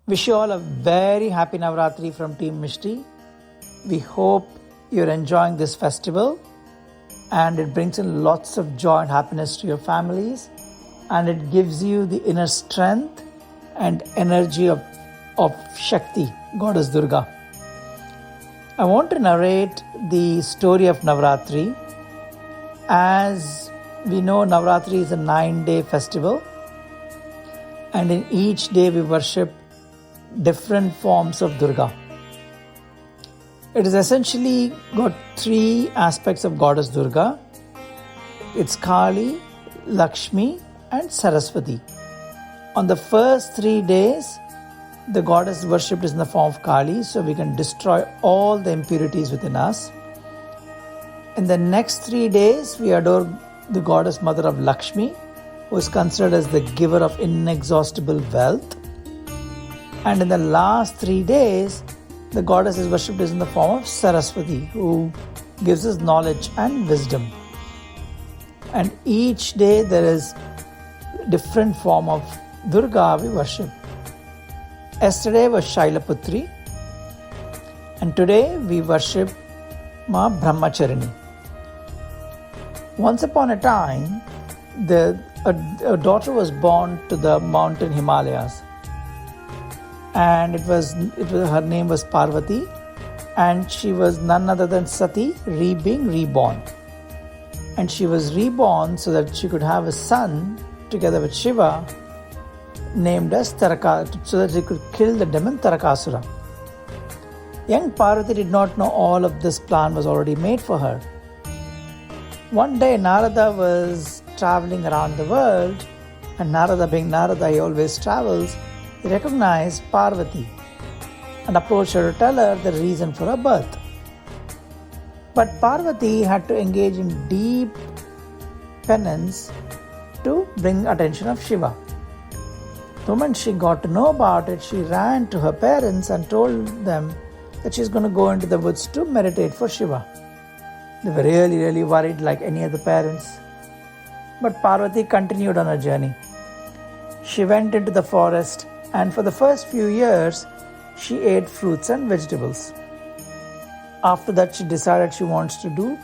Wish you all a very happy Navratri from Team Mishti. We hope you're enjoying this festival and it brings in lots of joy and happiness to your families, and it gives you the inner strength and energy of Shakti, Goddess Durga. I want to narrate the story of Navratri. As we know, Navratri is a 9-day festival, and in each day we worship different forms of Durga. It is essentially got 3 aspects of Goddess Durga. It's Kali, Lakshmi and Saraswati. On the first 3 days, the goddess worshipped is in the form of Kali, so we can destroy all the impurities within us. In the next 3 days, we adore the goddess mother of Lakshmi, who is considered as the giver of inexhaustible wealth. And in the last 3 days, the goddess is worshipped in the form of Saraswati, who gives us knowledge and wisdom. And each day there is different form of Durga we worship. Yesterday was Shailaputri, and today we worship Ma Brahmacharini. Once upon a time, a daughter was born to the mountain Himalayas. And her name was Parvati, and she was none other than Sati, being reborn. And she was reborn so that she could have a son together with Shiva, named as Taraka, so that she could kill the demon Tarakasura. Young Parvati did not know all of this plan was already made for her. One day Narada was traveling around the world, and Narada, being Narada, he always travels. He recognized Parvati and approached her to tell her the reason for her birth. But Parvati had to engage in deep penance to bring attention of Shiva. The moment she got to know about it, she ran to her parents and told them that she's going to go into the woods to meditate for Shiva. They were really worried, like any other parents. But Parvati continued on her journey. She went into the forest, and for the first few years, she ate fruits and vegetables. After that, she decided she wants to do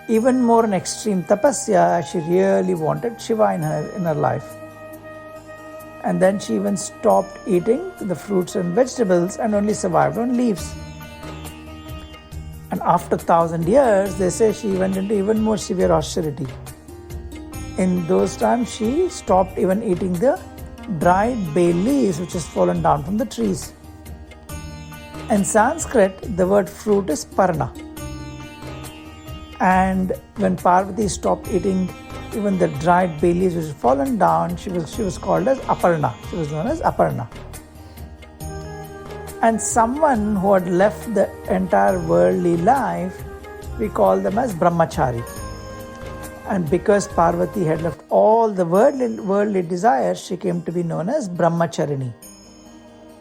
even more an extreme tapasya, as she really wanted Shiva in her life. And then she even stopped eating the fruits and vegetables and only survived on leaves. And after 1,000 years, they say she went into even more severe austerity. In those times, she stopped even eating the dried bay leaves which has fallen down from the trees. In Sanskrit, the word fruit is parna. And when Parvati stopped eating even the dried bay leaves which had fallen down, she was called as Aparna. She was known as Aparna. And someone who had left the entire worldly life, we call them as Brahmachari. And because Parvati had left all the worldly desires, she came to be known as Brahmacharini.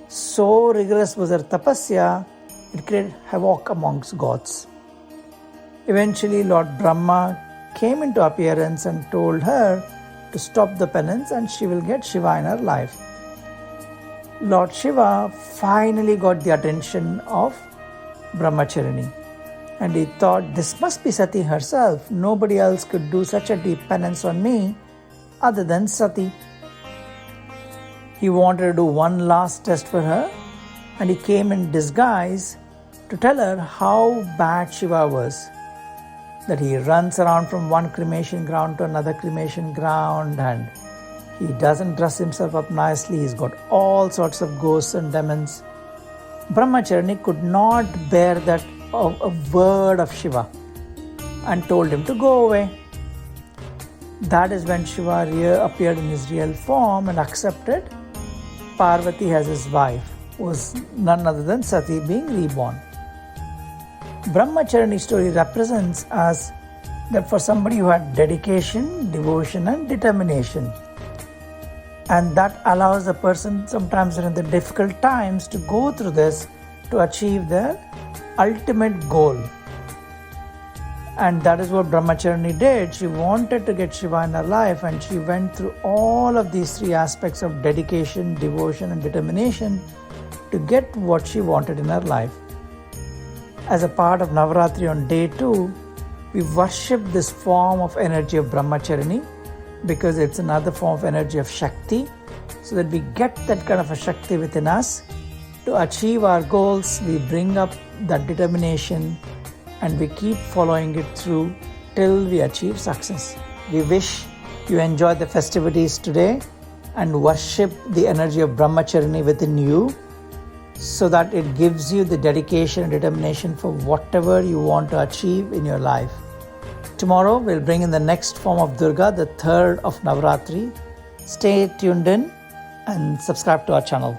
So rigorous was her tapasya, it created havoc amongst gods. Eventually, Lord Brahma came into appearance and told her to stop the penance and she will get Shiva in her life. Lord Shiva finally got the attention of Brahmacharini. And he thought, this must be Sati herself. Nobody else could do such a deep penance on me other than Sati. He wanted to do one last test for her, and he came in disguise to tell her how bad Shiva was. That he runs around from one cremation ground to another cremation ground, and he doesn't dress himself up nicely. He's got all sorts of ghosts and demons. Brahmacharini could not bear that a word of Shiva and told him to go away. That is when Shiva appeared in his real form and accepted Parvati as his wife, who was none other than Sati, being reborn. Brahmacharini story represents us that for somebody who had dedication, devotion and determination, and that allows a person sometimes in the difficult times to go through this to achieve their ultimate goal. And that is what Brahmacharini did. She wanted to get Shiva in her life, and she went through all of these 3 aspects of dedication, devotion and determination to get what she wanted in her life. As a part of Navratri on day 2, we worship this form of energy of Brahmacharini because it's another form of energy of Shakti, so that we get that kind of a Shakti within us. To achieve our goals, we bring up that determination and we keep following it through till we achieve success. We wish you enjoy the festivities today and worship the energy of Brahmacharini within you, so that it gives you the dedication and determination for whatever you want to achieve in your life. Tomorrow we'll bring in the next form of Durga, the third of Navratri. Stay tuned in and subscribe to our channel.